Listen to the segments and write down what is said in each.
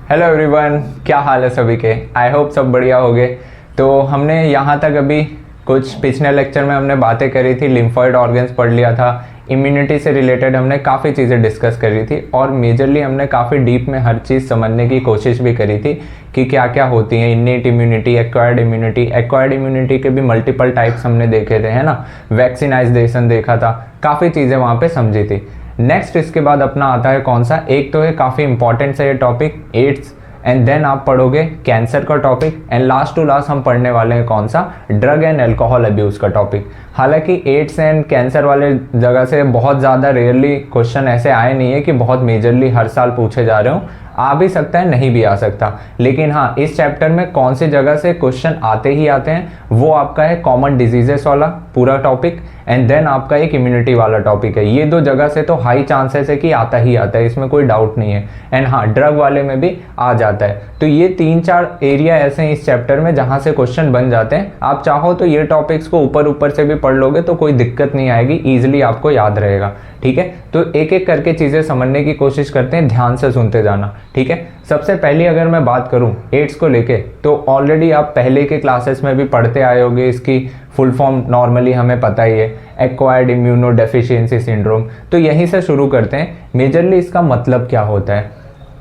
Hello everyone, क्या हाल है सभी के। आई होप सब बढ़िया होंगे। तो हमने यहाँ तक अभी कुछ पिछले लेक्चर में हमने बातें करी थी, लिम्फॉइड ऑर्गन्स पढ़ लिया था, इम्यूनिटी से रिलेटेड हमने काफ़ी चीज़ें डिस्कस करी थी और मेजरली हमने काफ़ी डीप में हर चीज़ समझने की कोशिश भी करी थी कि क्या क्या होती हैं innate immunity, acquired immunity. Acquired immunity के भी मल्टीपल टाइप्स हमने देखे थे, है ना। वैक्सीनाइजेशन देखा था, काफ़ी चीज़ें वहाँ पे समझी थी। नेक्स्ट इसके बाद अपना आता है कौन सा, एक तो है काफ़ी इंपॉर्टेंट सा ये टॉपिक एड्स, एंड देन आप पढ़ोगे कैंसर का topic, and last to last हम पढ़ने वाले हैं कौन सा, ड्रग एंड अल्कोहल अब्यूज़ का टॉपिक। हालांकि एड्स एंड कैंसर वाले जगह से बहुत ज़्यादा रेयरली क्वेश्चन ऐसे आए नहीं है कि बहुत मेजरली हर साल पूछे जा रहे हो, आ भी सकता है नहीं भी आ सकता, लेकिन हाँ इस चैप्टर में कौन सी जगह से क्वेश्चन आते ही आते हैं वो आपका है कॉमन डिजीजेस वाला पूरा टॉपिक, एंड देन आपका एक इम्यूनिटी वाला टॉपिक है। ये दो जगह से तो हाई चांसेस है कि आता ही आता है, इसमें कोई डाउट नहीं है। एंड हाँ ड्रग वाले में भी आ जाता है। तो ये 3-4 एरिया ऐसे हैं इस चैप्टर में जहाँ से क्वेश्चन बन जाते हैं। आप चाहो तो ये टॉपिक्स को ऊपर ऊपर से भी पढ़ लोगे तो कोई दिक्कत नहीं आएगी, ईजिली आपको याद रहेगा। ठीक है, तो एक एक करके चीज़ें समझने की कोशिश करते हैं, ध्यान से सुनते जाना। ठीक है, सबसे पहले अगर मैं बात करूं एड्स को लेके, तो ऑलरेडी आप पहले के क्लासेस में भी पढ़ते आए होंगे। इसकी फुल फॉर्म नॉर्मली हमें पता ही है, एक्वायर्ड इम्यूनो डेफिशिएंसी सिंड्रोम। तो यहीं से शुरू करते हैं। मेजरली इसका मतलब क्या होता है,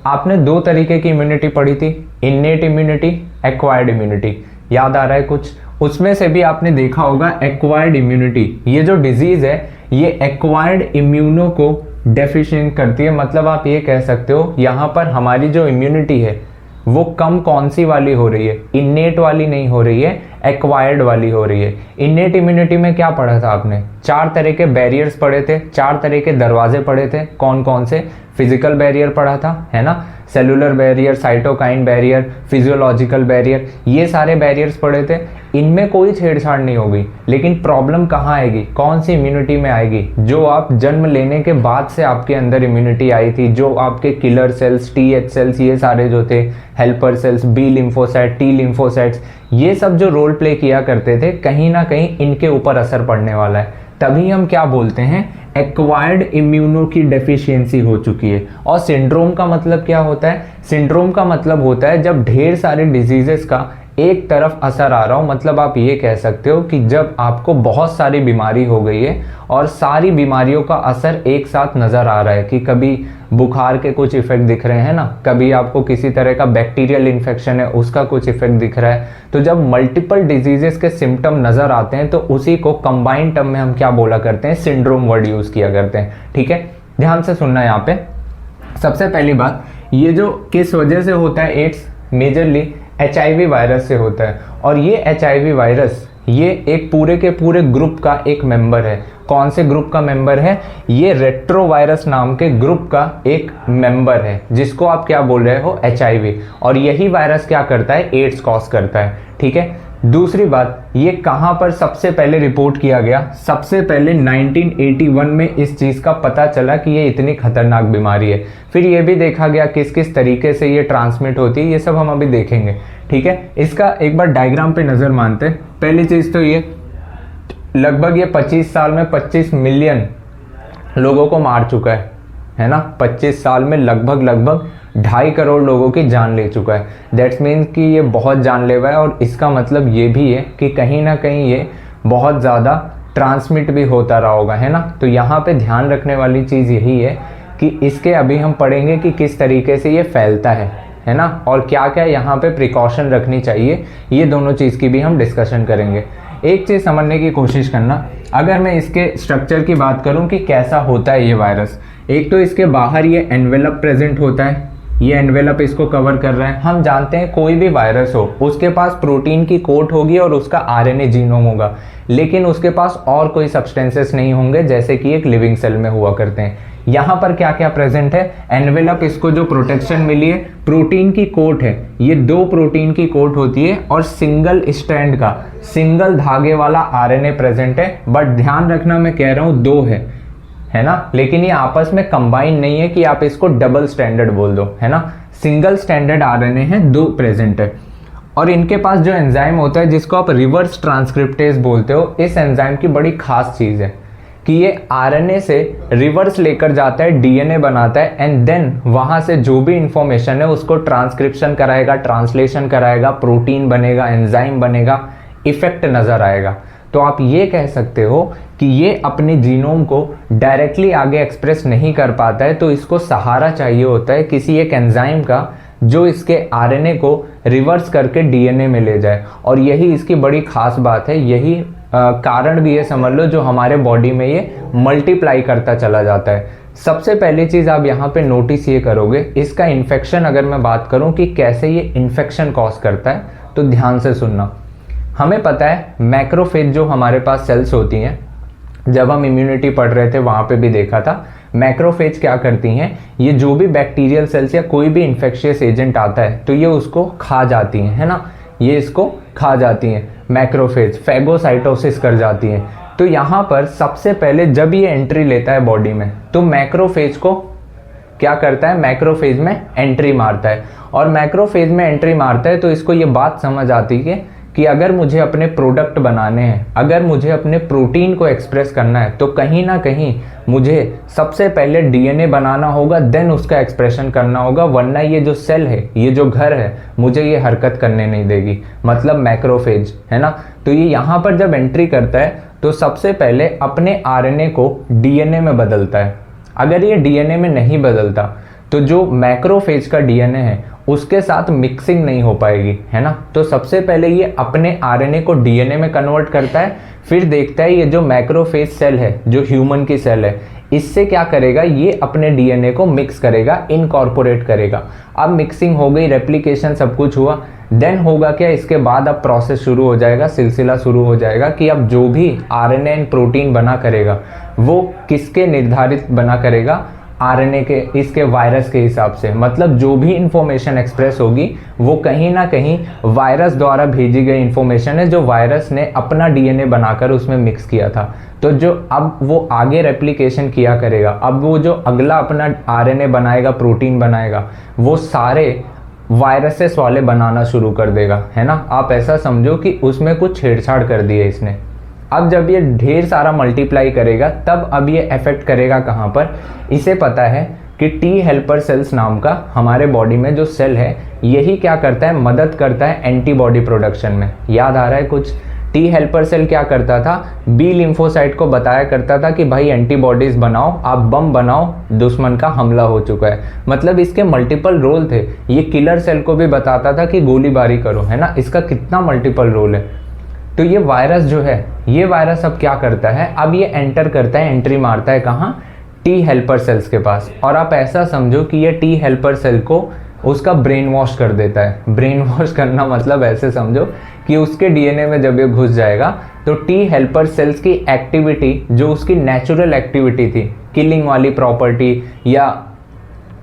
आपने 2 तरीके की इम्यूनिटी पढ़ी थी, इन्नेट इम्यूनिटी, एक्वायर्ड इम्यूनिटी। याद आ रहा है कुछ? उसमें से भी आपने देखा होगा एक्वायर्ड इम्यूनिटी, ये जो डिजीज़ है ये एक्वायर्ड इम्यूनो को डेफिशिएंट करती है। मतलब आप ये कह सकते हो यहाँ पर हमारी जो इम्यूनिटी है वो कम कौन सी वाली हो रही है, इन्नेट वाली नहीं हो रही है, एक्वायर्ड वाली हो रही है। इन्नेट इम्यूनिटी में क्या पढ़ा था आपने? 4 तरह के बैरियर्स पढ़े थे, 4 तरह के दरवाजे पढ़े थे। कौन कौन से? फिजिकल बैरियर पढ़ा था, है ना, cellular barrier, cytokine barrier, physiological barrier, ये सारे बैरियर्स पढ़े थे। इनमें कोई छेड़छाड़ नहीं होगी, लेकिन प्रॉब्लम कहाँ आएगी, कौन सी इम्यूनिटी में आएगी? जो आप जन्म लेने के बाद से आपके अंदर इम्यूनिटी आई थी, जो आपके किलर सेल्स, TH सेल्स, ये सारे जो थे, helper cells, B lymphocyte, T lymphocytes, ये सब जो रोल प्ले किया करते थे, कहीं ना कहीं इनके ऊपर असर पड़ने वाला है। तभी हम क्या बोलते हैं, एक्वायर्ड इम्यूनो की डेफिशिएंसी हो चुकी है। और सिंड्रोम का मतलब क्या होता है? सिंड्रोम का मतलब होता है जब ढेर सारे डिजीजेस का एक तरफ असर आ रहा हो। मतलब आप ये कह सकते हो कि जब आपको बहुत सारी बीमारी हो गई है और सारी बीमारियों का असर एक साथ नज़र आ रहा है, कि कभी बुखार के कुछ इफेक्ट दिख रहे हैं ना, कभी आपको किसी तरह का बैक्टीरियल इन्फेक्शन है उसका कुछ इफेक्ट दिख रहा है। तो जब मल्टीपल डिजीजेस के सिम्टम नज़र आते हैं तो उसी को कंबाइंड टर्म में हम क्या बोला करते हैं, सिंड्रोम वर्ड यूज़ किया करते हैं। ठीक है, ध्यान से सुनना यहाँ पे। सबसे पहली बात, ये जो किस वजह से होता है एड्स, मेजरली HIV वायरस से होता है। और ये HIV वायरस ये एक पूरे के पूरे ग्रुप का एक मेंबर है। कौन से ग्रुप का मेंबर है? ये रेट्रोवायरस नाम के ग्रुप का एक मेंबर है, जिसको आप क्या बोल रहे हो, HIV। और यही वायरस क्या करता है, एड्स कॉज करता है। ठीक है, दूसरी बात, ये कहाँ पर सबसे पहले रिपोर्ट किया गया? सबसे पहले 1981 में इस चीज़ का पता चला कि ये इतनी खतरनाक बीमारी है। फिर ये भी देखा गया किस किस तरीके से ये ट्रांसमिट होती है, ये सब हम अभी देखेंगे। ठीक है, इसका एक बार डायग्राम पे नज़र मानते हैं। पहली चीज़ तो ये लगभग ये 25 साल में 25 मिलियन लोगों को मार चुका है ना। 25 साल में लगभग 2.5 करोड़ लोगों की जान ले चुका है। दैट्स मीन्स कि ये बहुत जानलेवा है। और इसका मतलब ये भी है कि कहीं ना कहीं ये बहुत ज़्यादा ट्रांसमिट भी होता रहा होगा, है ना। तो यहाँ पे ध्यान रखने वाली चीज़ यही है कि इसके अभी हम पढ़ेंगे कि किस तरीके से ये फैलता है ना, और क्या क्या यहाँ पे प्रिकॉशन रखनी चाहिए, ये दोनों चीज़ की भी हम डिस्कशन करेंगे। एक चीज़ समझने की कोशिश करना, अगर मैं इसके स्ट्रक्चर की बात करूँ कि कैसा होता है ये वायरस, एक तो इसके बाहर ये एनवेलप प्रेजेंट होता है, ये एनवेलप इसको कवर कर रहा है। हम जानते हैं कोई भी वायरस हो उसके पास प्रोटीन की कोट होगी और उसका RNA जीनोम होगा, लेकिन उसके पास और कोई सब्सटेंसेस नहीं होंगे जैसे कि एक लिविंग सेल में हुआ करते हैं। यहाँ पर क्या क्या प्रेजेंट है, एनवेलप, इसको जो प्रोटेक्शन मिली है, प्रोटीन की कोट है, ये 2 प्रोटीन की कोट होती है, और सिंगल स्ट्रैंड का, सिंगल धागे वाला RNA प्रेजेंट है। बट ध्यान रखना मैं कह रहा हूँ 2 है ना, लेकिन ये आपस में कंबाइन नहीं है कि आप इसको डबल स्टैंडर्ड बोल दो, है ना। सिंगल स्टैंडर्ड RNA है, 2 प्रेजेंट है। और इनके पास जो एंजाइम होता है जिसको आप रिवर्स ट्रांसक्रिप्टेज बोलते हो, इस एंजाइम की बड़ी खास चीज़ है, कि ये आरएनए से रिवर्स लेकर जाता है, डीएनए बनाता है, एंड देन वहाँ से जो भी इंफॉर्मेशन है उसको ट्रांसक्रिप्शन कराएगा, ट्रांसलेशन कराएगा, प्रोटीन बनेगा, एंजाइम बनेगा, इफेक्ट नज़र आएगा। तो आप ये कह सकते हो कि ये अपने जीनोम को डायरेक्टली आगे एक्सप्रेस नहीं कर पाता है, तो इसको सहारा चाहिए होता है किसी एक एंजाइम का जो इसके आरएनए को रिवर्स करके डीएनए में ले जाए। और यही इसकी बड़ी खास बात है, यही कारण भी है समझ लो जो हमारे बॉडी में ये मल्टीप्लाई करता चला जाता है। सबसे पहली चीज़ आप यहाँ पे नोटिस ये करोगे, इसका इन्फेक्शन अगर मैं बात करूँ कि कैसे ये इन्फेक्शन कॉज करता है, तो ध्यान से सुनना। हमें पता है मैक्रोफेज जो हमारे पास सेल्स होती हैं, जब हम इम्यूनिटी पढ़ रहे थे वहाँ पे भी देखा था, मैक्रोफेज क्या करती हैं, ये जो भी बैक्टीरियल सेल्स या कोई भी इन्फेक्शियस एजेंट आता है तो ये उसको खा जाती हैं, है ना, ये इसको खा जाती हैं। मैक्रोफेज फैगोसाइटोसिस कर जाती हैं। तो यहाँ पर सबसे पहले जब ये एंट्री लेता है बॉडी में, तो मैक्रोफेज को क्या करता है, मैक्रोफेज में एंट्री मारता है। और मैक्रोफेज में एंट्री मारता है तो इसको ये बात समझ आती है कि अगर मुझे अपने प्रोडक्ट बनाने हैं, अगर मुझे अपने प्रोटीन को एक्सप्रेस करना है, तो कहीं ना कहीं मुझे सबसे पहले डीएनए बनाना होगा, देन उसका एक्सप्रेशन करना होगा, वरना ये जो सेल है, ये जो घर है, मुझे ये हरकत करने नहीं देगी, मतलब मैक्रोफेज, है ना। तो ये यहाँ पर जब एंट्री करता है तो सबसे पहले अपने आरएनए को डीएनए में बदलता है। अगर ये डीएनए में नहीं बदलता तो जो मैक्रोफेज का डीएनए है उसके साथ मिक्सिंग नहीं हो पाएगी, है ना। तो सबसे पहले ये अपने आरएनए को डीएनए में कन्वर्ट करता है, फिर देखता है ये जो मैक्रोफेज सेल है, जो ह्यूमन की सेल है, इससे क्या करेगा, ये अपने डीएनए को मिक्स करेगा, इनकॉर्पोरेट करेगा। अब मिक्सिंग हो गई, रेप्लिकेशन सब कुछ हुआ, देन होगा क्या, इसके बाद अब प्रोसेस शुरू हो जाएगा, सिलसिला शुरू हो जाएगा कि अब जो भी आरएनए एंड प्रोटीन बना करेगा वो किसके निर्धारित बना करेगा, आरएनए के, इसके वायरस के हिसाब से। मतलब जो भी इंफॉर्मेशन एक्सप्रेस होगी वो कहीं ना कहीं वायरस द्वारा भेजी गई इंफॉर्मेशन है, जो वायरस ने अपना डीएनए बनाकर उसमें मिक्स किया था। तो जो अब वो आगे रेप्लिकेशन किया करेगा, अब वो जो अगला अपना आरएनए बनाएगा, प्रोटीन बनाएगा, वो सारे वायरसेस वाले बनाना शुरू कर देगा, है ना। आप ऐसा समझो कि उसमें कुछ छेड़छाड़ कर दी है इसने। अब जब ये ढेर सारा मल्टीप्लाई करेगा तब अब ये अफेक्ट करेगा कहाँ पर, इसे पता है कि टी हेल्पर सेल्स नाम का हमारे बॉडी में जो सेल है, यही क्या करता है, मदद करता है एंटीबॉडी प्रोडक्शन में। याद आ रहा है कुछ, टी हेल्पर सेल क्या करता था, बी लिम्फोसाइट को बताया करता था कि भाई एंटीबॉडीज बनाओ, आप बम बनाओ, दुश्मन का हमला हो चुका है। मतलब इसके मल्टीपल रोल थे। ये किलर सेल को भी बताता था कि गोलीबारी करो, है ना। इसका कितना मल्टीपल रोल है। तो ये वायरस जो है, ये वायरस अब क्या करता है, अब ये एंटर करता है, एंट्री मारता है कहाँ, टी हेल्पर सेल्स के पास। और आप ऐसा समझो कि ये टी हेल्पर सेल को उसका ब्रेन वॉश कर देता है। ब्रेन वॉश करना मतलब ऐसे समझो कि उसके डीएनए में जब ये घुस जाएगा तो टी हेल्पर सेल्स की एक्टिविटी, जो उसकी नेचुरल एक्टिविटी थी, किलिंग वाली प्रॉपर्टी या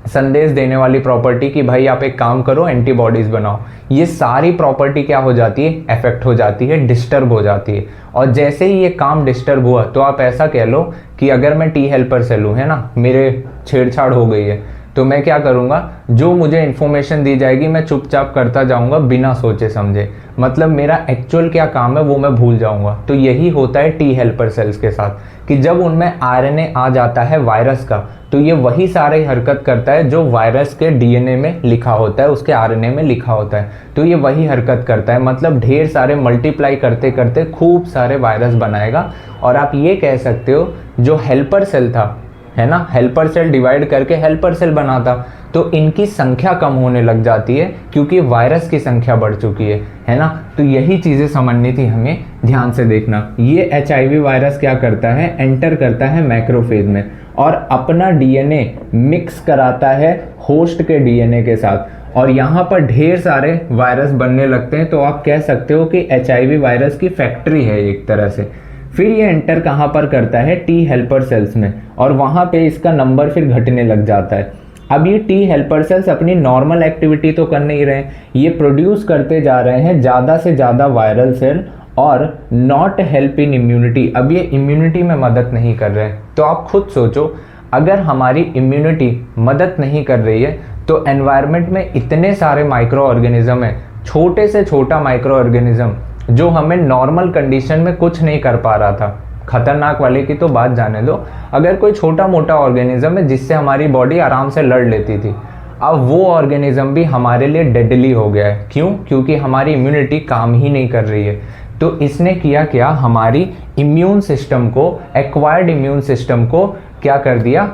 संदेश देने वाली प्रॉपर्टी कि भाई आप एक काम करो, एंटीबॉडीज बनाओ, ये सारी प्रॉपर्टी क्या हो जाती है, अफेक्ट हो जाती है, डिस्टर्ब हो जाती है। और जैसे ही ये काम डिस्टर्ब हुआ तो आप ऐसा कह लो कि अगर मैं टी हेल्पर सेल हूँ, है ना, मेरे छेड़छाड़ हो गई है, तो मैं क्या करूँगा, जो मुझे इन्फॉर्मेशन दी जाएगी मैं चुपचाप करता जाऊँगा बिना सोचे समझे। मतलब मेरा एक्चुअल क्या काम है वो मैं भूल जाऊँगा। तो यही होता है टी हेल्पर सेल्स के साथ कि जब उनमें आरएनए आ जाता है वायरस का, तो ये वही सारे हरकत करता है जो वायरस के डीएनए में लिखा होता है, उसके आरएनए में लिखा होता है। तो ये वही हरकत करता है, मतलब ढेर सारे मल्टीप्लाई करते करते खूब सारे वायरस बनाएगा। और आप ये कह सकते हो जो हेल्पर सेल था, है ना, हेल्पर सेल डिवाइड करके हेल्पर सेल बनाता, तो इनकी संख्या कम होने लग जाती है क्योंकि वायरस की संख्या बढ़ चुकी है ना। तो यही चीज़ें समझनी थी हमें, ध्यान से देखना। ये एचआईवी वायरस क्या करता है, एंटर करता है मैक्रोफेज में और अपना डीएनए मिक्स कराता है होस्ट के डीएनए के साथ, और यहाँ पर ढेर सारे वायरस बनने लगते हैं। तो आप कह सकते हो कि एचआईवी वायरस की फैक्ट्री है एक तरह से। फिर ये एंटर कहाँ पर करता है, टी हेल्पर सेल्स में, और वहाँ पे इसका नंबर फिर घटने लग जाता है। अब ये टी हेल्पर सेल्स अपनी नॉर्मल एक्टिविटी तो कर नहीं रहे, ये प्रोड्यूस करते जा रहे हैं ज़्यादा से ज़्यादा वायरल सेल और नॉट हेल्प इन इम्यूनिटी। अब ये इम्यूनिटी में मदद नहीं कर रहे हैं। तो आप खुद सोचो, अगर हमारी इम्यूनिटी मदद नहीं कर रही है तो एनवायरनमेंट में इतने सारे माइक्रो ऑर्गेनिज्म है, छोटे से छोटा माइक्रो ऑर्गेनिज्म जो हमें नॉर्मल कंडीशन में कुछ नहीं कर पा रहा था, खतरनाक वाले की तो बात जाने दो, अगर कोई छोटा मोटा ऑर्गेनिज्म है जिससे हमारी बॉडी आराम से लड़ लेती थी, अब वो ऑर्गेनिज्म भी हमारे लिए डेडली हो गया है। क्यों? क्योंकि हमारी इम्यूनिटी काम ही नहीं कर रही है। तो इसने किया क्या, हमारी इम्यून सिस्टम को, एक्वायर्ड इम्यून सिस्टम को क्या कर दिया,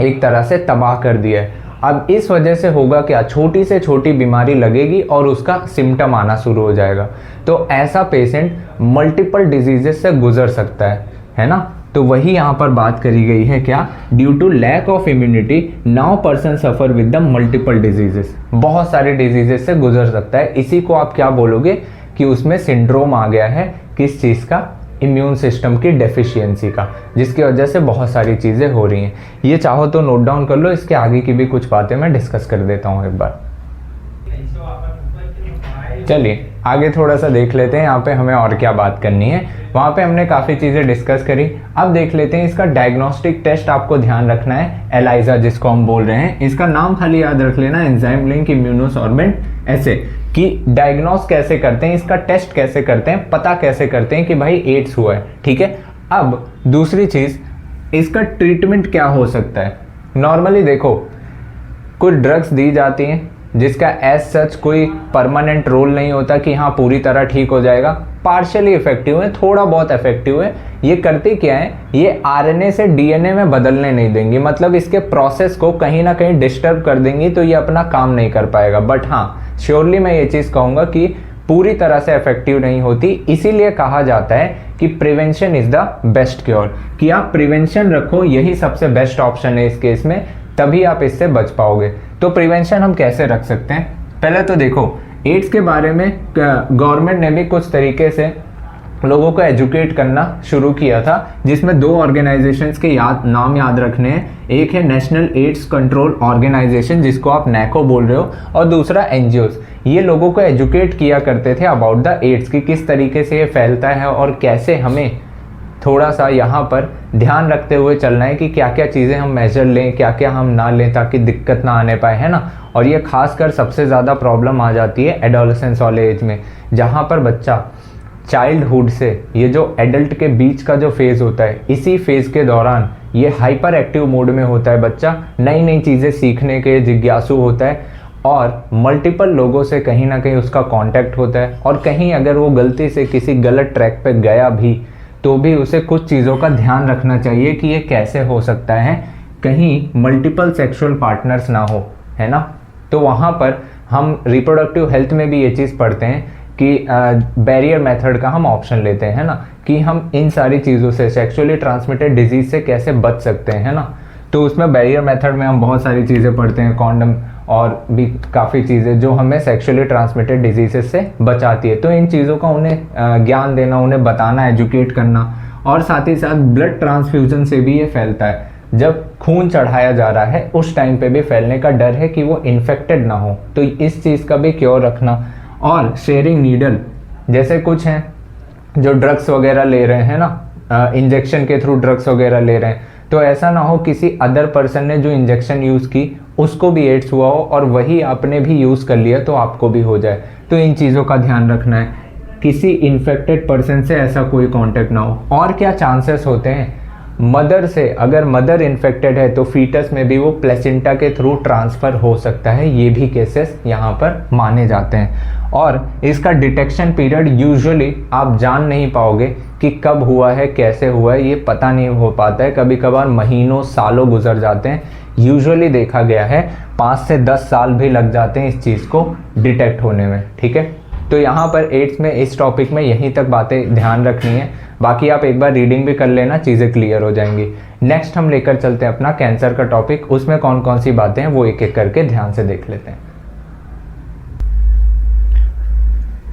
एक तरह से तबाह कर दिया है। अब इस वजह से होगा क्या, छोटी से छोटी बीमारी लगेगी और उसका सिम्टम आना शुरू हो जाएगा। तो ऐसा पेशेंट मल्टीपल डिजीजेस से गुजर सकता है ना। तो वही यहाँ पर बात करी गई है क्या, due to lack of immunity now person suffer with the multiple diseases, बहुत सारे डिजीजेस से गुजर सकता है। इसी को आप क्या बोलोगे कि उसमें सिंड्रोम आ गया है, किस चीज़ का, इम्यून सिस्टम की डेफिशिएंसी का, जिसकी वजह से बहुत सारी चीज़ें हो रही हैं। ये चाहो तो नोट डाउन कर लो, इसके आगे की भी कुछ बातें मैं डिस्कस कर देता हूँ एक बार। चलिए आगे थोड़ा सा देख लेते हैं यहाँ पे हमें और क्या बात करनी है। वहाँ पे हमने काफ़ी चीज़ें डिस्कस करी। अब देख लेते हैं इसका डायग्नोस्टिक टेस्ट आपको ध्यान रखना है, एलाइजा जिसको हम बोल रहे हैं। इसका नाम खाली याद रख लेना, एंजाइम लिंक इम्यूनोसॉर्बेंट, ऐसे कि डायग्नोस कैसे करते हैं, इसका टेस्ट कैसे करते हैं, पता कैसे करते हैं कि भाई एड्स हुआ है। ठीक है, अब दूसरी चीज़, इसका ट्रीटमेंट क्या हो सकता है। नॉर्मली देखो, कुछ ड्रग्स दी जाती हैं जिसका एज सच कोई परमानेंट रोल नहीं होता कि हाँ पूरी तरह ठीक हो जाएगा, पार्शियली इफेक्टिव है, थोड़ा बहुत इफेक्टिव है। ये करती क्या है, ये आरएनए से डीएनए में बदलने नहीं देंगी, मतलब इसके प्रोसेस को कहीं ना कहीं डिस्टर्ब कर देंगी, तो ये अपना काम नहीं कर पाएगा। बट हाँ, श्योरली मैं ये चीज़ कहूँगा कि पूरी तरह से इफेक्टिव नहीं होती। इसीलिए कहा जाता है कि prevention is the best cure, कि आप प्रिवेंशन रखो, यही सबसे बेस्ट ऑप्शन है इस केस में, तभी आप इससे बच पाओगे। तो प्रिवेंशन हम कैसे रख सकते हैं, पहले तो देखो, एड्स के बारे में गवर्नमेंट ने भी कुछ तरीके से लोगों को एजुकेट करना शुरू किया था, जिसमें दो ऑर्गेनाइजेशंस के नाम याद रखने हैं। एक है नेशनल एड्स कंट्रोल ऑर्गेनाइजेशन, जिसको आप नैको बोल रहे हो, और दूसरा एनजीओस। ये लोगों को एजुकेट किया करते थे अबाउट द एड्स, की किस तरीके से ये फैलता है और कैसे हमें थोड़ा सा यहाँ पर ध्यान रखते हुए चलना है कि क्या क्या चीज़ें हम मेजर लें, क्या क्या हम ना लें, ताकि दिक्कत ना आने पाए, है ना। और ये खासकर सबसे ज़्यादा प्रॉब्लम आ जाती है एडोलेसेंस वाले एज में, जहाँ पर बच्चा चाइल्डहुड से ये जो एडल्ट के बीच का जो फेज़ होता है, इसी फेज़ के दौरान ये हाइपर एक्टिव मोड में होता है बच्चा, नई नई चीज़ें सीखने के जिज्ञासु होता है, और मल्टीपल लोगों से कहीं ना कहीं उसका कांटेक्ट होता है, और कहीं अगर वो गलती से किसी गलत ट्रैक पे गया भी, तो भी उसे कुछ चीज़ों का ध्यान रखना चाहिए कि ये कैसे हो सकता है, कहीं मल्टीपल सेक्सुअल पार्टनर्स ना हो, है ना। तो वहाँ पर हम रिप्रोडक्टिव हेल्थ में भी ये चीज़ पढ़ते हैं कि बैरियर मेथड का हम ऑप्शन लेते हैं, है ना, कि हम इन सारी चीज़ों से, सेक्सुअली ट्रांसमिटेड डिजीज़ से कैसे बच सकते हैं, है ना। तो उसमें बैरियर मेथड में हम बहुत सारी चीज़ें पढ़ते हैं, कॉन्डम और भी काफ़ी चीज़ें जो हमें सेक्सुअली ट्रांसमिटेड डिजीज़ से बचाती है। तो इन चीज़ों का उन्हें ज्ञान देना, उन्हें बताना, एजुकेट करना, और साथ ही साथ ब्लड ट्रांसफ्यूजन से भी ये फैलता है। जब खून चढ़ाया जा रहा है उस टाइम पे भी फैलने का डर है कि वो इन्फेक्टेड ना हो, तो इस चीज़ का भी क्योर रखना। और शेयरिंग नीडल, जैसे कुछ हैं जो ड्रग्स वगैरह ले रहे हैं ना, इंजेक्शन के थ्रू ड्रग्स वगैरह ले रहे हैं, तो ऐसा ना हो किसी अदर पर्सन ने जो इंजेक्शन यूज़ की उसको भी एड्स हुआ हो और वही आपने भी यूज़ कर लिया तो आपको भी हो जाए। तो इन चीज़ों का ध्यान रखना है, किसी इन्फेक्टेड पर्सन से ऐसा कोई कांटेक्ट ना हो। और क्या चांसेस होते हैं, मदर से, अगर मदर इन्फेक्टेड है तो फीटस में भी वो प्लेसेंटा के थ्रू ट्रांसफ़र हो सकता है, ये भी केसेस यहाँ पर माने जाते हैं। और इसका डिटेक्शन पीरियड यूजुअली आप जान नहीं पाओगे कि कब हुआ है, कैसे हुआ है, ये पता नहीं हो पाता है, कभी कभार महीनों सालों गुजर जाते हैं। यूजुअली देखा गया है 5 से 10 साल भी लग जाते हैं इस चीज़ को डिटेक्ट होने में। ठीक है, तो यहाँ पर एड्स में इस टॉपिक में यहीं तक बातें ध्यान रखनी है, बाकी आप एक बार रीडिंग भी कर लेना, चीज़ें क्लियर हो जाएंगी। नेक्स्ट हम लेकर चलते हैं अपना कैंसर का टॉपिक, उसमें कौन कौन सी बातें हैं वो एक एक करके ध्यान से देख लेते हैं।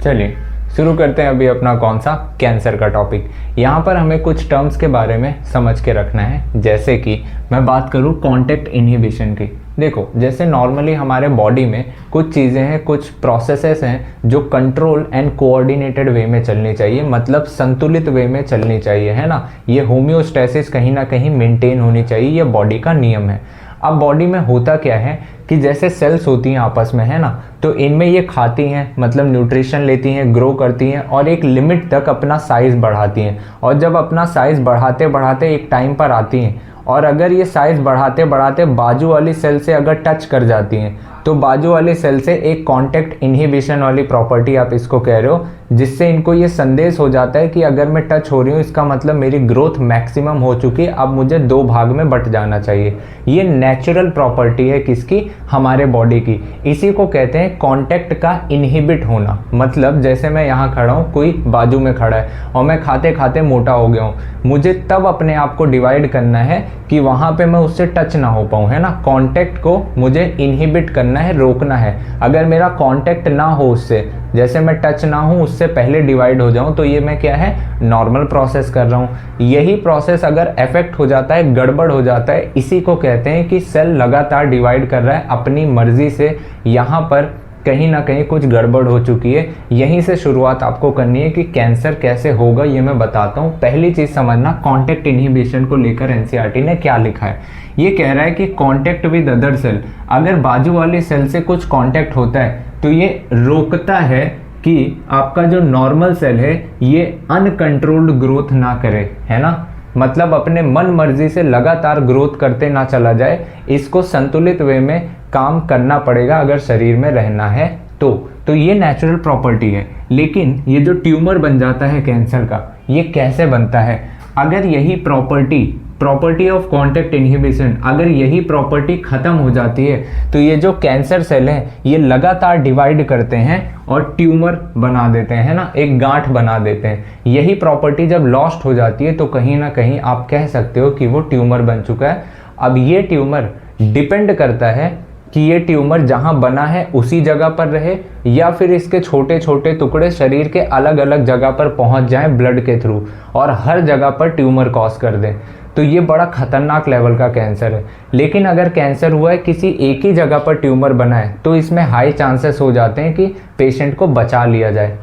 चलिए शुरू करते हैं अभी अपना कौन सा कैंसर का टॉपिक। यहाँ पर हमें कुछ टर्म्स के बारे में समझ के रखना है, जैसे कि मैं बात करूँ कॉन्टैक्ट इनहिबिशन की। देखो, जैसे नॉर्मली हमारे बॉडी में कुछ चीज़ें हैं, कुछ प्रोसेसेस हैं जो कंट्रोल एंड कोऑर्डिनेटेड वे में चलनी चाहिए, मतलब संतुलित वे में चलनी चाहिए, है ना। ये होम्योस्टेसिस कहीं ना कहीं मेंटेन होनी चाहिए, ये बॉडी का नियम है। अब बॉडी में होता क्या है कि जैसे सेल्स होती हैं आपस में, है ना, तो तो इनमें ये खाती हैं, मतलब न्यूट्रिशन लेती हैं, ग्रो करती हैं और एक लिमिट तक अपना साइज़ बढ़ाती हैं। और जब अपना साइज़ बढ़ाते बढ़ाते एक टाइम पर आती हैं और अगर ये साइज़ बढ़ाते बढ़ाते बाजू वाली सेल से अगर टच कर जाती हैं तो बाजू वाली सेल से एक कांटेक्ट इनहिबिशन वाली प्रॉपर्टी आप इसको कह रहे हो, जिससे इनको ये संदेश हो जाता है कि अगर मैं टच हो रही हूँ इसका मतलब मेरी ग्रोथ मैक्सिमम हो चुकी है, अब मुझे 2 भाग में बट जाना चाहिए। ये नेचुरल प्रॉपर्टी है किसकी? हमारे बॉडी की। इसी को कहते हैं कांटेक्ट का इनहिबिट होना। मतलब जैसे मैं यहाँ खड़ा हूँ, कोई बाजू में खड़ा है और मैं खाते खाते मोटा हो गया हूँ, मुझे तब अपने आप को डिवाइड करना है कि वहाँ पे मैं उससे टच ना हो पाऊँ, है ना। कांटेक्ट को मुझे इनहिबिट करना है, रोकना है। अगर मेरा कांटेक्ट ना हो उससे, जैसे मैं टच ना हूँ उससे पहले डिवाइड हो जाऊँ, तो ये मैं क्या है, नॉर्मल प्रोसेस कर रहा हूँ। यही प्रोसेस अगर इफेक्ट हो जाता है, गड़बड़ हो जाता है, इसी को कहते हैं कि सेल लगातार डिवाइड कर रहा है अपनी मर्जी से, यहाँ पर कहीं ना कहीं कुछ गड़बड़ हो चुकी है। यहीं से शुरुआत आपको करनी है कि कैंसर कैसे होगा ये मैं बताता हूँ। पहली चीज़ समझना, कांटेक्ट इनहिबिशन को लेकर एनसीईआरटी ने क्या लिखा है। ये कह रहा है कि कांटेक्ट विद अदर सेल, अगर बाजू वाली सेल से कुछ कांटेक्ट होता है तो ये रोकता है कि आपका जो नॉर्मल सेल है ये अनकंट्रोल्ड ग्रोथ ना करे, है ना। मतलब अपने मन मर्जी से लगातार ग्रोथ करते ना चला जाए, इसको संतुलित वे में काम करना पड़ेगा अगर शरीर में रहना है तो ये नेचुरल प्रॉपर्टी है। लेकिन ये जो ट्यूमर बन जाता है कैंसर का, ये कैसे बनता है? अगर यही प्रॉपर्टी ऑफ कांटेक्ट इनहिबिशन, अगर यही प्रॉपर्टी खत्म हो जाती है तो ये जो कैंसर सेल हैं ये लगातार डिवाइड करते हैं और ट्यूमर बना देते हैं, है ना, एक गांठ बना देते हैं। यही प्रॉपर्टी जब लॉस्ट हो जाती है तो कहीं ना कहीं आप कह सकते हो कि वो ट्यूमर बन चुका है। अब ये ट्यूमर डिपेंड करता है कि ये ट्यूमर जहां बना है उसी जगह पर रहे या फिर इसके छोटे छोटे टुकड़े शरीर के अलग अलग जगह पर पहुंच जाएं ब्लड के थ्रू और हर जगह पर ट्यूमर कॉज कर दें। तो ये बड़ा खतरनाक लेवल का कैंसर है। लेकिन अगर कैंसर हुआ है किसी एक ही जगह पर ट्यूमर बना है तो इसमें हाई चांसेस हो जाते हैं कि पेशेंट को बचा लिया जाए।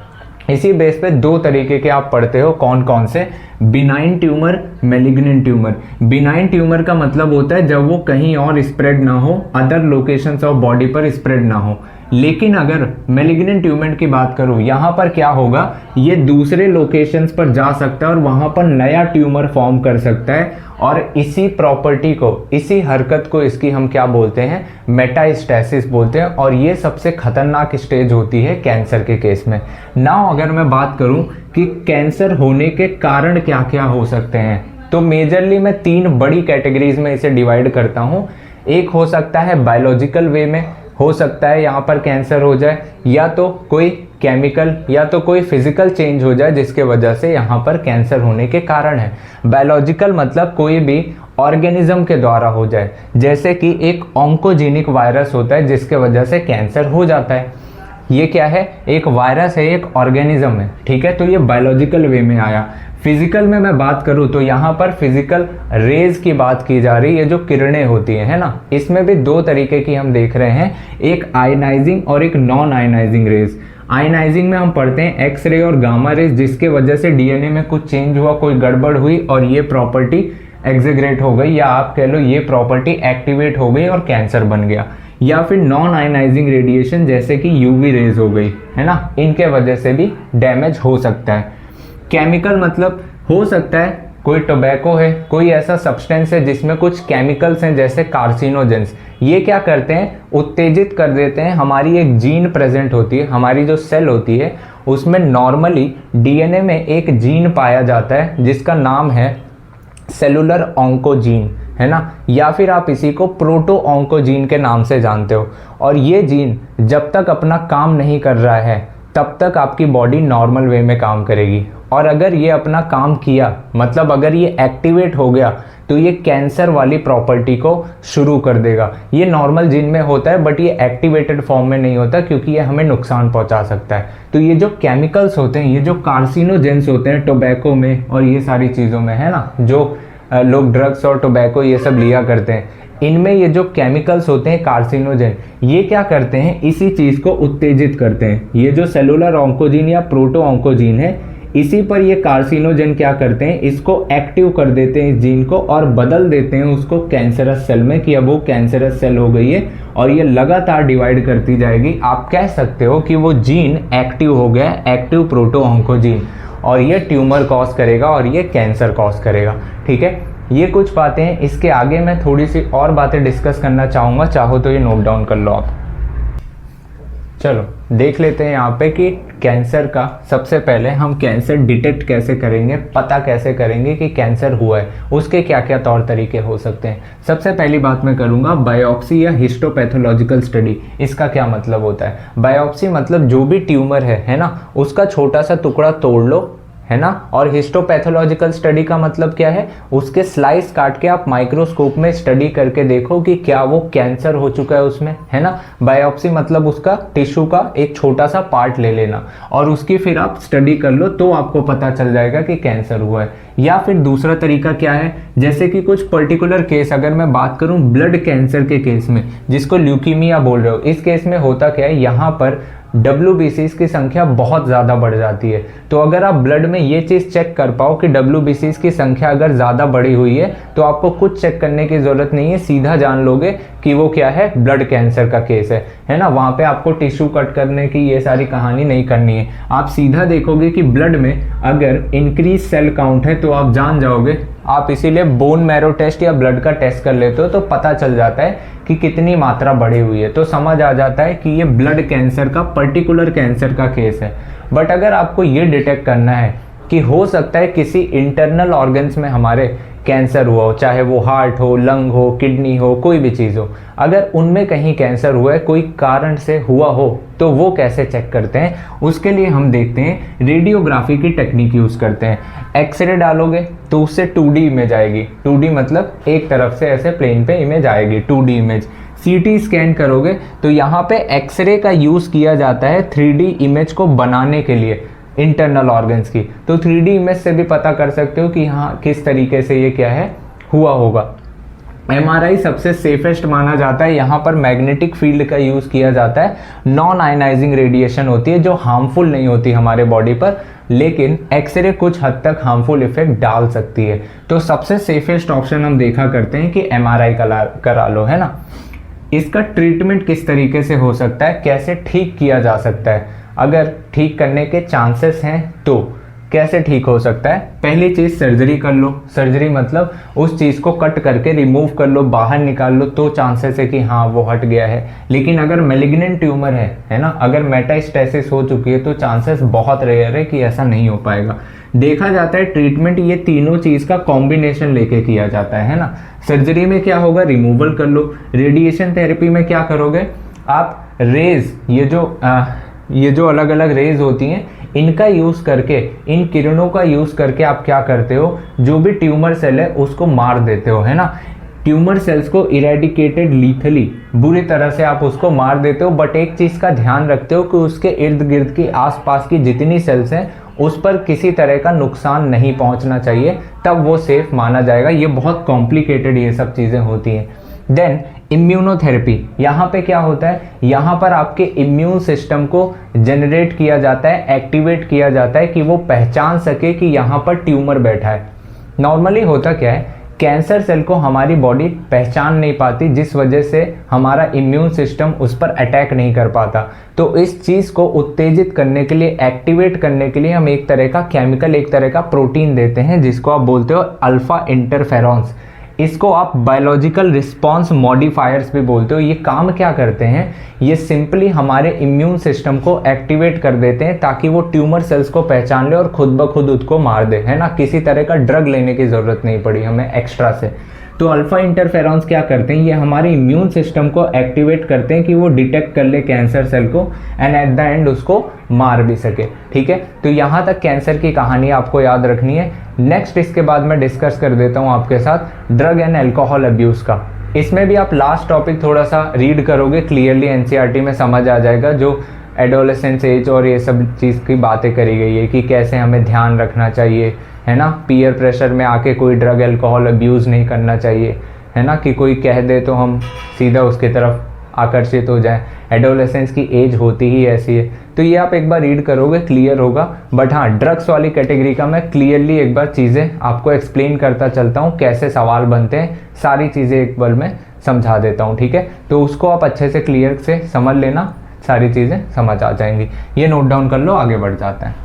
इसी बेस पे 2 तरीके के आप पढ़ते हो, कौन कौन से? Benign tumour, malignant tumour. Benign tumour का मतलब होता है जब वो कहीं और स्प्रेड ना हो, अदर लोकेशंस ऑफ बॉडी पर स्प्रेड ना हो। लेकिन अगर मैलिग्नेंट ट्यूमर की बात करूं, यहाँ पर क्या होगा, ये दूसरे लोकेशंस पर जा सकता है और वहां पर नया ट्यूमर फॉर्म कर सकता है और इसी प्रॉपर्टी को, इसी हरकत को इसकी हम क्या बोलते हैं, मेटास्टेसिस बोलते हैं। और ये सबसे खतरनाक स्टेज होती है कैंसर के केस में। नाउ अगर मैं बात करूं कि कैंसर होने के कारण क्या क्या हो सकते हैं, तो मेजरली मैं 3 बड़ी कैटेगरीज में इसे डिवाइड करता हूं। एक हो सकता है बायोलॉजिकल वे में, हो सकता है यहाँ पर कैंसर हो जाए, या तो कोई केमिकल या तो कोई फिजिकल चेंज हो जाए जिसके वजह से यहाँ पर कैंसर होने के कारण है। बायोलॉजिकल मतलब कोई भी ऑर्गेनिज्म के द्वारा हो जाए, जैसे कि एक ऑन्कोजेनिक वायरस होता है जिसके वजह से कैंसर हो जाता है। ये क्या है, एक वायरस है, एक ऑर्गेनिज्म है, ठीक है। तो ये बायोलॉजिकल वे में आया। फिजिकल में मैं बात करूं तो यहाँ पर फिजिकल रेज की बात की जा रही है, जो किरणें होती हैं, है ना। इसमें भी 2 तरीके की हम देख रहे हैं, एक आयनाइजिंग और एक नॉन आयनाइजिंग रेज। आयनाइजिंग में हम पढ़ते हैं एक्सरे और गामा रेज, जिसके वजह से डीएनए में कुछ चेंज हुआ, कोई गड़बड़ हुई और ये प्रॉपर्टी एग्जीग्रेट हो गई, या आप कह लो ये प्रॉपर्टी एक्टिवेट हो गई और कैंसर बन गया। या फिर नॉन आयनाइजिंग रेडिएशन जैसे कि यूवी रेज हो गई, है ना, इनके वजह से भी डैमेज हो सकता है। केमिकल मतलब हो सकता है कोई टोबैको है, कोई ऐसा सब्सटेंस है जिसमें कुछ केमिकल्स हैं जैसे कार्सिनोजेंस। ये क्या करते हैं, उत्तेजित कर देते हैं। हमारी एक जीन प्रेजेंट होती है, हमारी जो सेल होती है उसमें नॉर्मली डीएनए में एक जीन पाया जाता है जिसका नाम है सेलुलर ऑन्कोजीन, है ना, या फिर आप इसी को प्रोटो ऑन्कोजीन के नाम से जानते हो। और ये जीन जब तक अपना काम नहीं कर रहा है तब तक आपकी बॉडी नॉर्मल वे में काम करेगी, और अगर ये अपना काम किया, मतलब अगर ये एक्टिवेट हो गया, तो ये कैंसर वाली प्रॉपर्टी को शुरू कर देगा। ये नॉर्मल जीन में होता है बट ये एक्टिवेटेड फॉर्म में नहीं होता, क्योंकि ये हमें नुकसान पहुंचा सकता है। तो ये जो केमिकल्स होते हैं, ये जो कार्सिनोजेंस होते हैं टोबैको में और ये सारी चीज़ों में, है ना, जो लोग ड्रग्स और टोबैको ये सब लिया करते हैं, इनमें ये जो केमिकल्स होते हैं कार्सिनोजेन, ये क्या करते हैं, इसी चीज़ को उत्तेजित करते हैं। ये जो सेलुलर ऑन्कोजीन या प्रोटो ऑन्कोजीन है, इसी पर ये कार्सिनोजन क्या करते हैं, इसको एक्टिव कर देते हैं इस जीन को और बदल देते हैं उसको कैंसरस सेल में कि अब वो कैंसरस सेल हो गई है और ये लगातार डिवाइड करती जाएगी। आप कह सकते हो कि वो जीन एक्टिव हो गया, एक्टिव प्रोटो-ऑन्कोजीन, और ये ट्यूमर कॉज करेगा और ये कैंसर कॉज करेगा। ठीक है, ये कुछ बातें हैं। इसके आगे मैं थोड़ी सी और बातें डिस्कस करना चाहूँगा, चाहो तो ये नोट डाउन कर लो आप। चलो देख लेते हैं यहाँ पे कि कैंसर का सबसे पहले हम कैंसर डिटेक्ट कैसे करेंगे, पता कैसे करेंगे कि कैंसर हुआ है, उसके क्या क्या तौर तरीके हो सकते हैं। सबसे पहली बात मैं करूँगा बायोप्सी या हिस्टोपैथोलॉजिकल स्टडी। इसका क्या मतलब होता है? बायोप्सी मतलब जो भी ट्यूमर है ना, उसका छोटा सा टुकड़ा तोड़ लो, है ना। और हिस्टोपैथोलॉजिकल स्टडी का मतलब क्या है? उसके स्लाइस काट के आप माइक्रोस्कोप में स्टडी करके देखो कि क्या वो कैंसर हो चुका है उसमें, है ना। बायोप्सी मतलब उसका टिश्यू का एक छोटा सा पार्ट ले लेना और उसकी फिर आप स्टडी कर लो, तो आपको पता चल जाएगा कि कैंसर हुआ है। या फिर दूसरा तरीका क्या है, जैसे कि कुछ पर्टिकुलर केस अगर मैं बात करूं ब्लड कैंसर के केस में, जिसको ल्यूकीमिया बोल रहे हो, इस केस में होता क्या है, यहाँ पर WBCs की संख्या बहुत ज़्यादा बढ़ जाती है। तो अगर आप ब्लड में ये चीज़ चेक कर पाओ कि WBCs की संख्या अगर ज़्यादा बढ़ी हुई है, तो आपको कुछ चेक करने की ज़रूरत नहीं है, सीधा जान लोगे कि वो क्या है, ब्लड कैंसर का केस है ना। वहाँ पे आपको टिश्यू कट करने की ये सारी कहानी नहीं करनी है, आप सीधा देखोगे कि ब्लड में अगर इंक्रीज सेल काउंट है तो आप जान जाओगे। आप इसीलिए बोन मैरो टेस्ट या ब्लड का टेस्ट कर लेते हो तो पता चल जाता है कि कितनी मात्रा बढ़ी हुई है, तो समझ आ जाता है कि ये ब्लड कैंसर का पर्टिकुलर कैंसर का केस है। बट अगर आपको ये डिटेक्ट करना है कि हो सकता है किसी इंटरनल ऑर्गन्स में हमारे कैंसर हुआ हो, चाहे वो हार्ट हो, लंग हो, किडनी हो, कोई भी चीज़ हो, अगर उनमें कहीं कैंसर हुआ है, कोई कारण से हुआ हो, तो वो कैसे चेक करते हैं? उसके लिए हम देखते हैं रेडियोग्राफी की टेक्निक यूज़ करते हैं। एक्सरे डालोगे तो उससे 2D इमेज आएगी, 2D मतलब एक तरफ से ऐसे प्लेन पे इमेज आएगी, 2D इमेज। CT स्कैन करोगे तो यहाँ पे एक्सरे का यूज़ किया जाता है 3D इमेज को बनाने के लिए इंटरनल ऑर्गन्स की। तो 3D इमेज से भी पता कर सकते हो कि हाँ किस तरीके से ये क्या है, हुआ होगा। MRI सबसे सेफेस्ट माना जाता है, यहाँ पर मैग्नेटिक फील्ड का यूज़ किया जाता है। नॉन आयनाइजिंग रेडिएशन होती है जो हार्मफुल नहीं होती हमारे बॉडी पर, लेकिन एक्सरे कुछ हद तक हार्मफुल इफेक्ट डाल सकती है। तो सबसे सेफेस्ट ऑप्शन हम देखा करते हैं कि MRI करा लो, है ना। इसका ट्रीटमेंट किस तरीके से हो सकता है, कैसे ठीक किया जा सकता है, अगर ठीक करने के चांसेस हैं तो कैसे ठीक हो सकता है? पहली चीज़ सर्जरी कर लो। सर्जरी मतलब उस चीज़ को कट करके रिमूव कर लो, बाहर निकाल लो, तो चांसेस है कि हाँ वो हट गया है। लेकिन अगर मैलिग्नेंट ट्यूमर है ना, अगर मेटास्टेसिस हो चुकी है, तो चांसेस बहुत रेयर है कि ऐसा नहीं हो पाएगा। देखा जाता है ट्रीटमेंट ये तीनों चीज़ का कॉम्बिनेशन लेके किया जाता है ना। सर्जरी में क्या होगा, रिमूवल कर लो। रेडिएशन थेरेपी में क्या करोगे आप, रेज, ये जो अलग अलग रेज होती हैं, इनका यूज़ करके, इन किरणों का यूज़ करके आप क्या करते हो, जो भी ट्यूमर सेल है उसको मार देते हो, है ना। ट्यूमर सेल्स को इरेडिकेटेड लीथली, बुरी तरह से आप उसको मार देते हो। बट एक चीज़ का ध्यान रखते हो कि उसके इर्द गिर्द की आसपास की जितनी सेल्स हैं उस पर किसी तरह का नुकसान नहीं पहुंचना चाहिए, तब वो सेफ माना जाएगा। ये बहुत कॉम्प्लिकेटेड ये सब चीज़ें होती हैं। देन इम्यूनोथेरेपी, यहाँ पे क्या होता है, यहाँ पर आपके इम्यून सिस्टम को जनरेट किया जाता है, एक्टिवेट किया जाता है कि वो पहचान सके कि यहाँ पर ट्यूमर बैठा है। नॉर्मली होता क्या है, कैंसर सेल को हमारी बॉडी पहचान नहीं पाती, जिस वजह से हमारा इम्यून सिस्टम उस पर अटैक नहीं कर पाता। तो इस चीज़ को उत्तेजित करने के लिए, एक्टिवेट करने के लिए हम एक तरह का केमिकल, एक तरह का प्रोटीन देते हैं, जिसको आप बोलते हो अल्फा इंटरफेरॉन्स। इसको आप बायोलॉजिकल रिस्पॉन्स मॉडिफायर्स भी बोलते हो। ये काम क्या करते हैं, ये सिंपली हमारे इम्यून सिस्टम को एक्टिवेट कर देते हैं ताकि वो ट्यूमर सेल्स को पहचान ले और खुद ब खुद उसको मार दे, है ना। किसी तरह का ड्रग लेने की ज़रूरत नहीं पड़ी हमें एक्स्ट्रा से। तो अल्फा इंटरफेरॉन्स क्या करते हैं, ये हमारे इम्यून सिस्टम को एक्टिवेट करते हैं कि वो डिटेक्ट कर ले कैंसर सेल को एंड एट द एंड उसको मार भी सके। ठीक है, तो यहाँ तक कैंसर की कहानी आपको याद रखनी है। नेक्स्ट इसके बाद मैं डिस्कस कर देता हूँ आपके साथ ड्रग एंड अल्कोहल अब्यूज़ का। इसमें भी आप लास्ट टॉपिक थोड़ा सा रीड करोगे, क्लियरली NCERT में समझ आ जाएगा, जो एडोलेसेंस एज और ये सब चीज़ की बातें करी गई है कि कैसे हमें ध्यान रखना चाहिए, है ना। पीयर प्रेशर में आके कोई ड्रग अल्कोहल अब्यूज़ नहीं करना चाहिए, है ना, कि कोई कह दे तो हम सीधा उसकी तरफ आकर्षित हो जाएं। एडोलेसेंस की एज होती ही ऐसी है, तो ये आप एक बार रीड करोगे क्लियर होगा। बट हाँ, ड्रग्स वाली कैटेगरी का मैं क्लियरली एक बार चीज़ें आपको एक्सप्लेन करता चलता हूँ, कैसे सवाल बनते हैं, सारी चीज़ें एक बार मैं समझा देता हूँ, ठीक है। तो उसको आप अच्छे से क्लियर से समझ लेना, सारी चीज़ें समझ आ जाएंगी। ये नोट डाउन कर लो, आगे बढ़ जाते हैं।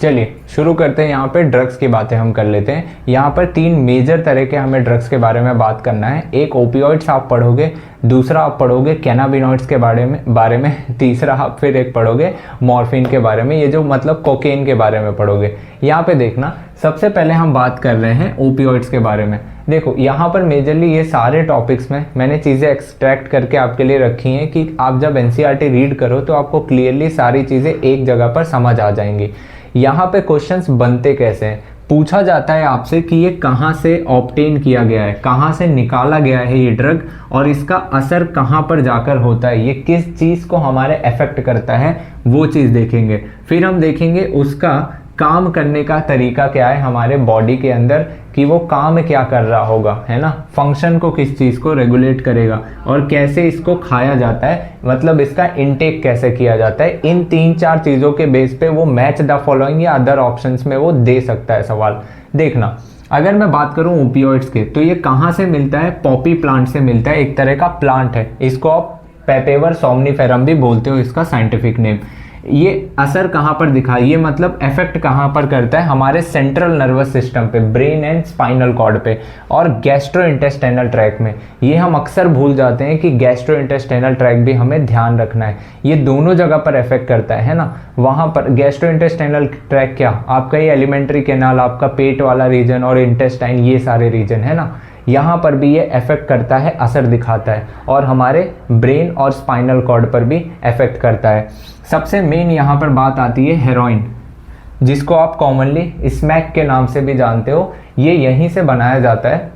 चलिए शुरू करते हैं। यहाँ पे ड्रग्स की बातें हम कर लेते हैं। यहाँ पर 3 मेजर तरह के हमें ड्रग्स के बारे में बात करना है। एक ओपियोइड्स आप पढ़ोगे, दूसरा आप पढ़ोगे कैनाबिनॉइड्स के बारे में, तीसरा आप फिर एक पढ़ोगे मॉर्फिन के बारे में, ये जो मतलब कोकेन के बारे में पढ़ोगे। यहाँ पे देखना, सबसे पहले हम बात कर रहे हैं ओपियोइड्स के बारे में। देखो यहाँ पर मेजरली ये सारे टॉपिक्स में मैंने चीज़ें एक्सट्रैक्ट करके आपके लिए रखी हैं कि आप जब एनसीईआरटी रीड करो तो आपको क्लियरली सारी चीज़ें एक जगह पर समझ आ जाएंगी। यहाँ पे क्वेश्चंस बनते कैसे हैं, पूछा जाता है आपसे कि ये कहाँ से ऑब्टेन किया गया है, कहाँ से निकाला गया है ये ड्रग, और इसका असर कहाँ पर जाकर होता है, ये किस चीज़ को हमारे अफेक्ट करता है, वो चीज़ देखेंगे। फिर हम देखेंगे उसका काम करने का तरीका क्या है हमारे बॉडी के अंदर, कि वो काम क्या कर रहा होगा, है ना, फंक्शन को किस चीज़ को रेगुलेट करेगा, और कैसे इसको खाया जाता है, मतलब इसका इनटेक कैसे किया जाता है। इन 3-4 चीज़ों के बेस पे वो मैच द फॉलोइंग या अदर ऑप्शंस में वो दे सकता है सवाल। देखना, अगर मैं बात करूं ओपियोइड्स के, तो ये कहाँ से मिलता है, पॉपी प्लांट से मिलता है। एक तरह का प्लांट है, इसको आप पेपेवर सोमनीफेरम भी बोलते हो, इसका साइंटिफिक नेम। ये असर कहाँ पर दिखा, ये मतलब इफेक्ट कहाँ पर करता है, हमारे सेंट्रल नर्वस सिस्टम पे, ब्रेन एंड स्पाइनल कॉर्ड पे, और गैस्ट्रोइंटेस्टाइनल ट्रैक में। ये हम अक्सर भूल जाते हैं कि गैस्ट्रोइंटेस्टाइनल ट्रैक भी हमें ध्यान रखना है, ये दोनों जगह पर इफेक्ट करता है ना। वहाँ पर गैस्ट्रोइंटेस्टाइनल ट्रैक क्या, आपका ये एलिमेंट्री कैनाल, आपका पेट वाला रीजन और इंटेस्टाइन, ये सारे रीजन है ना, यहाँ पर भी ये इफेक्ट करता है, असर दिखाता है, और हमारे ब्रेन और स्पाइनल कॉर्ड पर भी इफेक्ट करता है। सबसे मेन यहाँ पर बात आती है हेरोइन, जिसको आप कॉमनली स्मैक के नाम से भी जानते हो। ये यहीं से बनाया जाता है।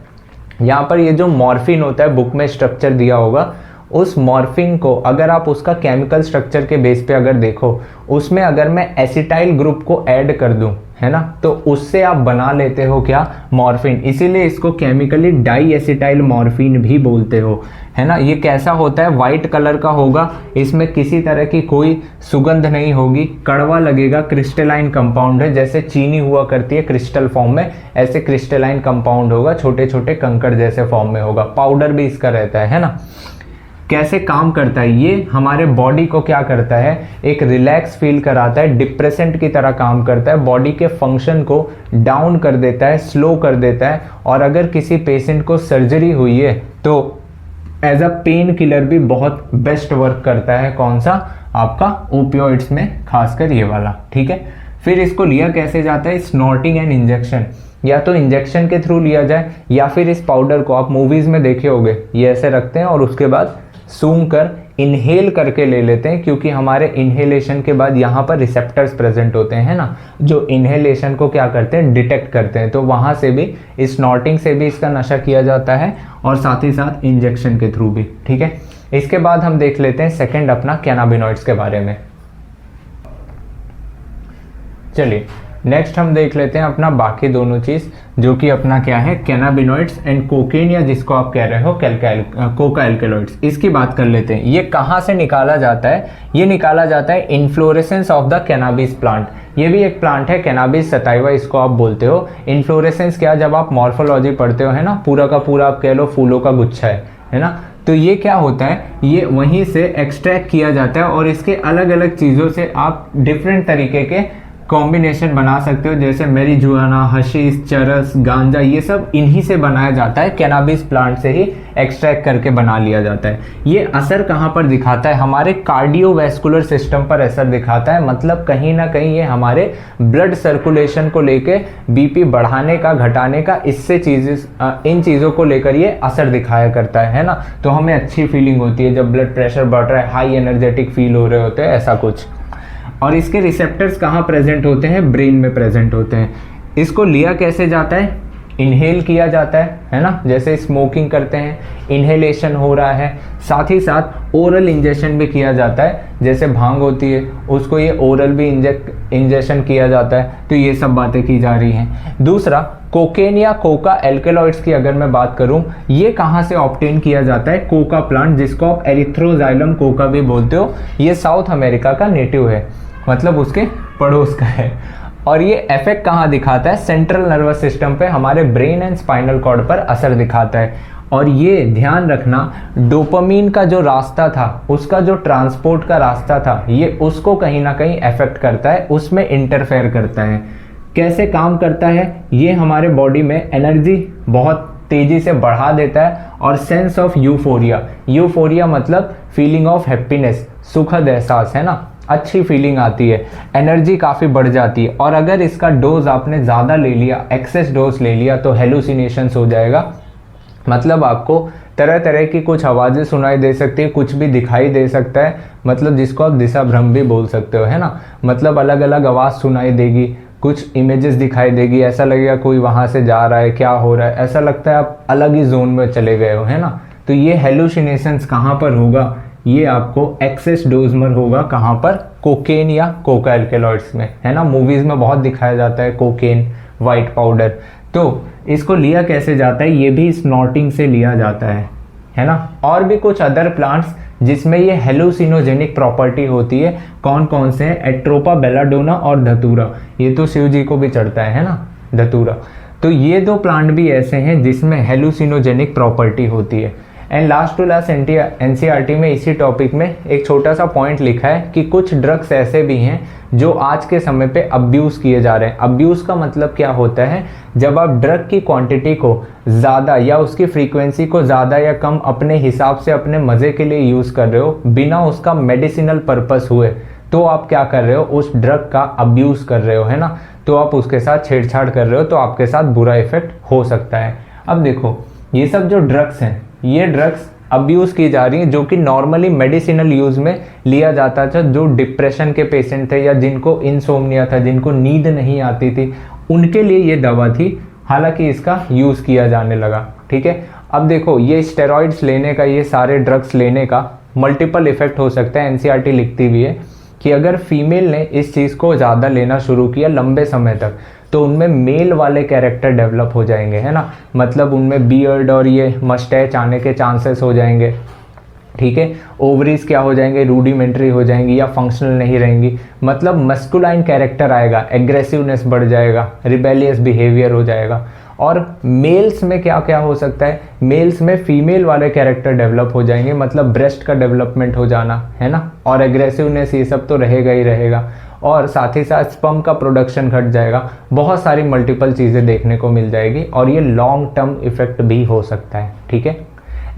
यहाँ पर ये जो मॉर्फिन होता है, बुक में स्ट्रक्चर दिया होगा, उस मॉर्फिन को अगर आप उसका केमिकल स्ट्रक्चर के बेस पे अगर देखो, उसमें अगर मैं एसिटाइल ग्रुप को ऐड कर दूं, है ना, तो उससे आप बना लेते हो क्या, मॉर्फिन। इसीलिए इसको केमिकली डाई एसिटाइल मॉर्फिन भी बोलते हो, है ना। ये कैसा होता है, वाइट कलर का होगा, इसमें किसी तरह की कोई सुगंध नहीं होगी, कड़वा लगेगा, क्रिस्टलाइन कंपाउंड है, जैसे चीनी हुआ करती है क्रिस्टल फॉर्म में, ऐसे क्रिस्टलाइन कंपाउंड होगा, छोटे छोटे कंकड़ जैसे फॉर्म में होगा। पाउडर भी इसका रहता है ना। कैसे काम करता है, ये हमारे बॉडी को क्या करता है, एक रिलैक्स फील कराता है, डिप्रेसेंट की तरह काम करता है, बॉडी के फंक्शन को डाउन कर देता है, स्लो कर देता है। और अगर किसी पेशेंट को सर्जरी हुई है तो एज अ पेन किलर भी बहुत बेस्ट वर्क करता है। कौन सा, आपका ओपियोइड्स में, खासकर ये वाला, ठीक है। फिर इसको लिया कैसे जाता है, स्नॉर्टिंग एंड इंजेक्शन, या तो इंजेक्शन के थ्रू लिया जाए, या फिर इस पाउडर को आप मूवीज में देखे होंगे, ये ऐसे रखते हैं और उसके बाद सूंघ कर इनहेल करके ले लेते हैं, क्योंकि हमारे इनहेलेशन के बाद यहाँ पर रिसेप्टर्स प्रेजेंट होते हैं ना, जो इनहेलेशन को क्या करते हैं, डिटेक्ट करते हैं। तो वहाँ से भी, स्नॉटिंग से भी इसका नशा किया जाता है, और साथ ही साथ इंजेक्शन के थ्रू भी, ठीक है। इसके बाद हम देख लेते हैं सेकंड अपना कैनाबिनॉइड्स के बारे में। चलिए नेक्स्ट हम देख लेते हैं अपना बाकी दोनों चीज़, जो कि अपना क्या है, कैनाबिनॉइड्स एंड कोकेन, या जिसको आप कह रहे हो कोका एल्केलॉइड्स। इसकी बात कर लेते हैं। ये कहाँ से निकाला जाता है, ये निकाला जाता है inflorescence of the cannabis plant. ये भी एक प्लांट है, कैनाबिस सटाइवा इसको आप बोलते हो। इन्फ्लोरेसेंस क्या, जब आप मॉर्फोलॉजी पढ़ते हो, है ना, पूरा का पूरा आप कह लो फूलों का गुच्छा है ना। तो ये क्या होता है, ये वहीं से एक्सट्रैक्ट किया जाता है, और इसके अलग अलग चीज़ों से आप डिफरेंट तरीके के कॉम्बिनेशन बना सकते हो, जैसे मैरिजुआना, हशीश, चरस, गांजा, ये सब इन्हीं से बनाया जाता है, कैनाबिस प्लांट से ही एक्सट्रैक्ट करके बना लिया जाता है। ये असर कहाँ पर दिखाता है, हमारे कार्डियोवैस्कुलर सिस्टम पर असर दिखाता है, मतलब कहीं ना कहीं ये हमारे ब्लड सर्कुलेशन को लेके, बीपी बढ़ाने का, घटाने का, इससे इन चीज़ों को लेकर ये असर दिखाया करता है ना। तो हमें अच्छी फीलिंग होती है जब ब्लड प्रेशर बढ़ रहा है, हाई एनर्जेटिक फील हो रहे होते हैं, ऐसा कुछ। और इसके रिसेप्टर्स कहाँ प्रेजेंट होते हैं, ब्रेन में प्रेजेंट होते हैं। इसको लिया कैसे जाता है, इनहेल किया जाता है ना, जैसे स्मोकिंग करते हैं, इनहेलेशन हो रहा है। साथ ही साथ ओरल इंजेक्शन भी किया जाता है, जैसे भांग होती है उसको ये ओरल भी इंजेक्शन किया जाता है। तो ये सब बातें की जा रही हैं। दूसरा, कोकेन या कोका एल्केलॉइड्स की अगर मैं बात करूं, ये कहाँ से ऑब्टेन किया जाता है? कोका प्लांट, जिसको आप एरिथ्रोजाइलम कोका भी बोलते हो, ये साउथ अमेरिका का नेटिव है, मतलब उसके पड़ोस का है। और ये इफेक्ट कहाँ दिखाता है? सेंट्रल नर्वस सिस्टम पे, हमारे ब्रेन एंड स्पाइनल कॉर्ड पर असर दिखाता है। और ये ध्यान रखना, डोपामीन का जो रास्ता था, उसका जो ट्रांसपोर्ट का रास्ता था, ये उसको कहीं ना कहीं अफेक्ट करता है, उसमें इंटरफेयर करता है। कैसे काम करता है? ये हमारे बॉडी में एनर्जी बहुत तेजी से बढ़ा देता है और सेंस ऑफ यूफोरिया, यूफोरिया मतलब फीलिंग ऑफ हैप्पीनेस, सुखद एहसास, है ना, अच्छी फीलिंग आती है, एनर्जी काफ़ी बढ़ जाती है। और अगर इसका डोज आपने ज़्यादा ले लिया, एक्सेस डोज ले लिया, तो हेलुसिनेशंस हो जाएगा, मतलब आपको तरह तरह की कुछ आवाज़ें सुनाई दे सकती है, कुछ भी दिखाई दे सकता है, मतलब जिसको आप दिशा भ्रम भी बोल सकते हो, है ना, मतलब अलग अलग आवाज़ सुनाई देगी, कुछ इमेजेस दिखाई देगी, ऐसा लगेगा कोई वहाँ से जा रहा है, क्या हो रहा है, ऐसा लगता है आप अलग ही जोन में चले गए हो, है ना। तो ये हेलुसिनेशंस कहाँ पर होगा? ये आपको एक्सेस डोज में होगा, कहाँ पर? कोकेन या कोका एल्केलॉइड्स में, है ना। मूवीज़ में बहुत दिखाया जाता है कोकेन, वाइट पाउडर। तो इसको लिया कैसे जाता है? ये भी स्नॉटिंग से लिया जाता है ना। और भी कुछ अदर प्लांट्स जिसमें ये हेलुसिनोजेनिक प्रॉपर्टी होती है, कौन कौन से हैं? एट्रोपा बेलाडोना और धतूरा, ये तो शिव जी को भी चढ़ता है ना, धतूरा। तो ये दो प्लांट भी ऐसे हैं जिसमें हेलुसिनोजेनिक प्रॉपर्टी होती है। And last to last NCERT में इसी टॉपिक में एक छोटा सा पॉइंट लिखा है कि कुछ ड्रग्स ऐसे भी हैं जो आज के समय पे अब्यूज़ किए जा रहे हैं। अब्यूज़ का मतलब क्या होता है? जब आप ड्रग की क्वांटिटी को ज़्यादा या उसकी फ्रीक्वेंसी को ज़्यादा या कम अपने हिसाब से, अपने मज़े के लिए यूज़ कर रहे हो, बिना उसका मेडिसिनल पर्पस हुए, तो आप क्या कर रहे हो? उस ड्रग का अब्यूज़ कर रहे हो, है ना। तो आप उसके साथ छेड़छाड़ कर रहे हो, तो आपके साथ बुरा इफेक्ट हो सकता है। अब देखो, ये सब जो ड्रग्स हैं, ये ड्रग्स अब्यूज़ की जा रही हैं, जो कि नॉर्मली मेडिसिनल यूज़ में लिया जाता था। जो डिप्रेशन के पेशेंट थे या जिनको इंसोम्निया था, जिनको नींद नहीं आती थी, उनके लिए ये दवा थी। हालांकि इसका यूज़ किया जाने लगा, ठीक है। अब देखो, ये स्टेरॉइड्स लेने का, ये सारे ड्रग्स लेने का मल्टीपल इफेक्ट हो सकता है। एनसीईआरटी लिखती भी है कि अगर फीमेल ने इस चीज़ को ज़्यादा लेना शुरू किया लंबे समय तक, तो उनमें मेल वाले कैरेक्टर डेवलप हो जाएंगे, है ना, मतलब उनमें बियर्ड और ये मस्टैच आने के चांसेस हो जाएंगे, ठीक है। ओवरीज क्या हो जाएंगे? रूडिमेंट्री हो जाएंगी या फंक्शनल नहीं रहेंगी, मतलब मस्कुलाइन कैरेक्टर आएगा, एग्रेसिवनेस बढ़ जाएगा, रिबेलियस बिहेवियर हो जाएगा। और मेल्स में क्या क्या हो सकता है? मेल्स में फीमेल वाले कैरेक्टर डेवलप हो जाएंगे, मतलब ब्रेस्ट का डेवलपमेंट हो जाना, है ना, और एग्रेसिवनेस, ये सब तो रहेगा ही रहेगा। और साथ ही साथ स्पर्म का प्रोडक्शन घट जाएगा, बहुत सारी मल्टीपल चीज़ें देखने को मिल जाएगी, और ये लॉन्ग टर्म इफेक्ट भी हो सकता है, ठीक है।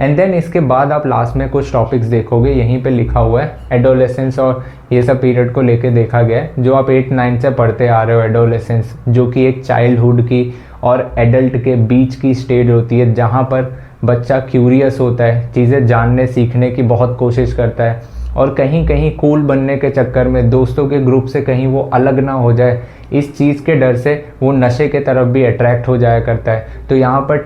एंड देन इसके बाद आप लास्ट में कुछ टॉपिक्स देखोगे, यहीं पे लिखा हुआ है एडोलेसेंस, और ये सब पीरियड को लेके देखा गया है, जो आप 8-9 से पढ़ते आ रहे हो। एडोलेसेंस जो कि एक चाइल्डहुड की और एडल्ट के बीच की स्टेज होती है, जहाँ पर बच्चा क्यूरियस होता है, चीज़ें जानने सीखने की बहुत कोशिश करता है, और कहीं कहीं कूल बनने के चक्कर में, दोस्तों के ग्रुप से कहीं वो अलग ना हो जाए, इस चीज़ के डर से वो नशे के तरफ भी अट्रैक्ट हो जाया करता है। तो यहाँ पर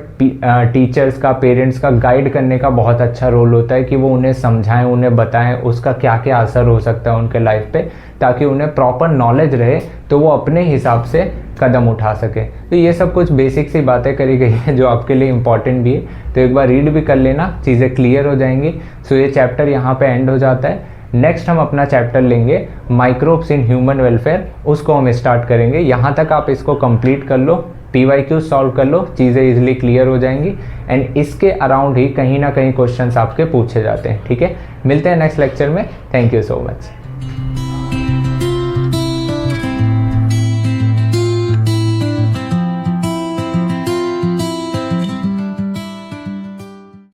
टीचर्स का, पेरेंट्स का गाइड करने का बहुत अच्छा रोल होता है कि वो उन्हें समझाएं, उन्हें बताएं उसका क्या क्या असर हो सकता है उनके लाइफ पे, ताकि उन्हें प्रॉपर नॉलेज रहे, तो वो अपने हिसाब से कदम उठा सके। तो ये सब कुछ बेसिक सी बातें करी गई है जो आपके लिए इम्पॉर्टेंट भी है, तो एक बार रीड भी कर लेना, चीज़ें क्लियर हो जाएंगी। सो ये चैप्टर यहाँ पे एंड हो जाता है। नेक्स्ट हम अपना चैप्टर लेंगे माइक्रोब्स इन ह्यूमन वेलफेयर, उसको हम स्टार्ट करेंगे। यहाँ तक आप इसको कंप्लीट कर लो, PYQ सॉल्व कर लो, चीज़ें इजीली क्लियर हो जाएंगी, एंड इसके अराउंड ही कहीं ना कहीं क्वेश्चंस आपके पूछे जाते हैं, ठीक है। मिलते हैं नेक्स्ट लेक्चर में। Thank you so much.